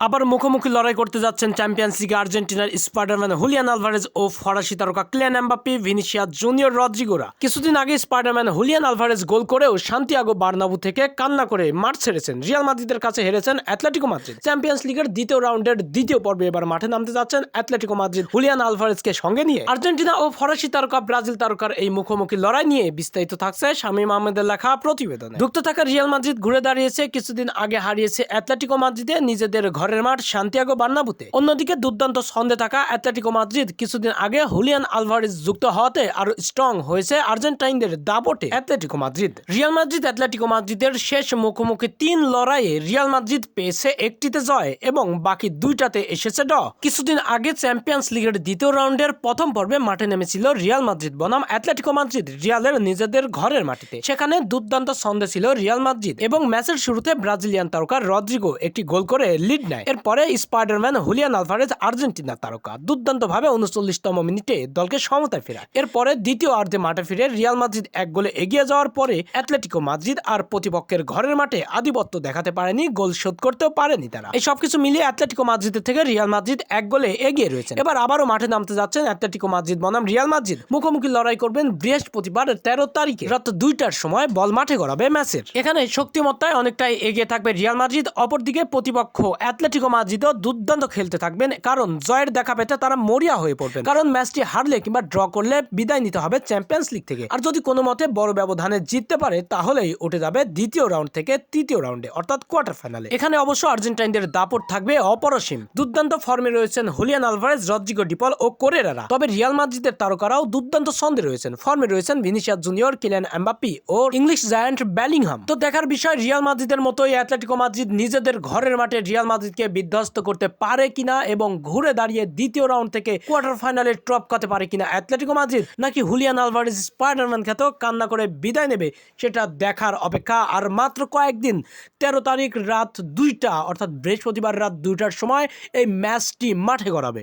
আবার মুখোমুখি লড়াই করতে যাচ্ছেন চ্যাম্পিয়ন্স লিগে আর্জেন্টিনার স্পাইডারম্যান হুলিয়ান আলভারেজ ও ফরাসি তারকা কিলিয়ান এমবাপ্পে, ভিনিসিয়াস জুনিয়র, রদ্রিগোরা। কিছুদিন আগে স্পাইডারম্যান হুলিয়ান আলভারেজ গোল করেও সান্তিয়াগো বার্নাবু থেকে কান্না করে মাঠ ছেড়েছেন। রিয়াল মাদ্রিদের কাছে হেরেছেন অ্যাটলেটিকো মাদ্রিদ। চ্যাম্পিয়ন্স লিগের দ্বিতীয় রাউন্ডের দ্বিতীয় পর্বে এবার মাঠে নামতে যাচ্ছেন অ্যাটলেটিকো মাদ্রিদ হুলিয়ান আলভারেজকে সঙ্গে নিয়ে। আর্জেন্টিনা ও ফরাসি তারকা ব্রাজিল তারকার এই মুখোমুখি লড়াই নিয়ে বিস্তারিত থাকছে শামীম আহমেদের লেখা প্রতিবেদনে। ধুঁকতে থাকা রিয়াল মাদ্রিদ ঘুরে দাঁড়িয়েছে কিছুদিন আগে হারিয়েছে অ্যাটলেটিকো মাদ্রিদে নিজেদের ঘরের মাঠ সান্তিয়াগো বার্নাবুতে। অন্যদিকে দুর্দান্ত ছন্দে থাকা অ্যাটলেটিকো মাদ্রিদ কিছুদিন আগে হুলিয়ান আলভারেজ যুক্ত হওয়াতে আরো স্ট্রং হয়েছে আর্জেন্টাইনদের দাপটে Atletico Madrid. Real Madrid Atletico মাদ্রিদের শেষ মুখোমুখি 3 লড়াইয়ে রিয়াল মাদ্রিদ পেয়েছে 1টিতে জয় এবং বাকি 2টাতে এসেছে ড্র। কিছুদিন আগে চ্যাম্পিয়ন্স লিগের দ্বিতীয় রাউন্ডের প্রথম পর্বে মাঠে নেমেছিল রিয়াল মাদ্রিদ বনাম অ্যাটলেটিকো মাদ্রিদ রিয়ালের নিজেদের ঘরের মাটিতে। সেখানে দুর্দান্ত ছন্দে ছিল রিয়াল মাদ্রিদ এবং ম্যাচের শুরুতে ব্রাজিলিয়ান তারকা রদ্রিগো একটি গোল করে লিড নেয়। এরপরে স্পাইডারম্যান হুলিয়ান আলভারেজ আর্জেন্টিনা তারকা দুর্দান্তভাবে 39তম মিনিটে দলকে সমতায় ফেরায়। এরপরে দ্বিতীয় অর্ধে মাঠে ফিরে রিয়াল মাদ্রিদ 1 গোলে এগিয়ে যাওয়ার পরে অ্যাটলেটিকো মাদ্রিদ আর প্রতিপক্ষের ঘরের মাঠে আধিপত্য দেখাতে পারেনি, গোল শোধ করতেও পারেনি তারা। এই সবকিছু মিলিয়ে অ্যাটলেটিকো মাদ্রিদের থেকে রিয়াল মাদ্রিদ 1 গোলে এগিয়ে রয়েছে। এবার আবারও মাঠে নামতে যাচ্ছেন অ্যাটলেটিকো মাদ্রিদ বনাম রিয়াল মাদ্রিদ। মুখোমুখি লড়াই করবেন বৃহস্পতিবার 13 তারিখে রাত 2টার সময় বল মাঠে গড়াবে ম্যাচের। এখানে শক্তিমত্তায় অনেকটাই এগিয়ে থাকবে রিয়াল মাদ্রিদ। অপরদিকে প্রতিপক্ষ অ্যাটলেটিকো মাদ্রিদও দুর্দান্ত খেলতে থাকবেন, কারণ জয়ের দেখা পেতে তারা মরিয়া হয়ে পড়বেন। কারণ ম্যাচটি হারলে কিংবা ড্র করলে বিদায় নিতে হবে চ্যাম্পিয়ন্স লিগ থেকে। আর যদি কোনো মতে বড় ব্যবধানে জিততে পারে তাহলেই উঠে যাবে দ্বিতীয় রাউন্ড থেকে তৃতীয় রাউন্ডে অর্থাৎ কোয়ার্টার ফাইনালে। এখানে অবশ্য আর্জেন্টাইনদের দাপট থাকবে অপরসীম। দুর্দান্ত ফর্মে রয়েছেন হুলিয়ান আলভারেজ, রদ্রিগো, ডিপল ও কোরেরারা। তবে রিয়াল মাদ্রিদের তারকারাও দুর্দান্ত ছন্দে রয়েছেন। ফর্মে রয়েছেন ভিনিসিয়াস জুনিয়র, কিলিয়ান এমবাপ্পে ও ইংলিশ জায়ান্ট বেলিংহাম। তো দেখার বিষয় রিয়াল মাদ্রিদের মতোই অ্যাটলেটিকো মাদ্রিদ নিজেদের ঘরের মাঠে রিয়াল মাদ্রিদকে বিধ্বস্ত করতে পারে কিনা এবং ঘুরে দাঁড়িয়ে দ্বিতীয় রাউন্ড থেকে কোয়ার্টার ফাইনালে টপকাতে পারে কিনা অ্যাটলেটিকো মাদ্রিদ, নাকি হুলিয়ান আলভারেজ স্পাইডারম্যান খ্যাত কান্না করে বিদায় নেবে, সেটা দেখার অপেক্ষা। আর মাত্র কয়েকদিন, 13 তারিখ রাত 2টা অর্থাৎ বৃহস্পতিবার রাত 2টার সময় এই ম্যাচটি মাঠে গড়াবে।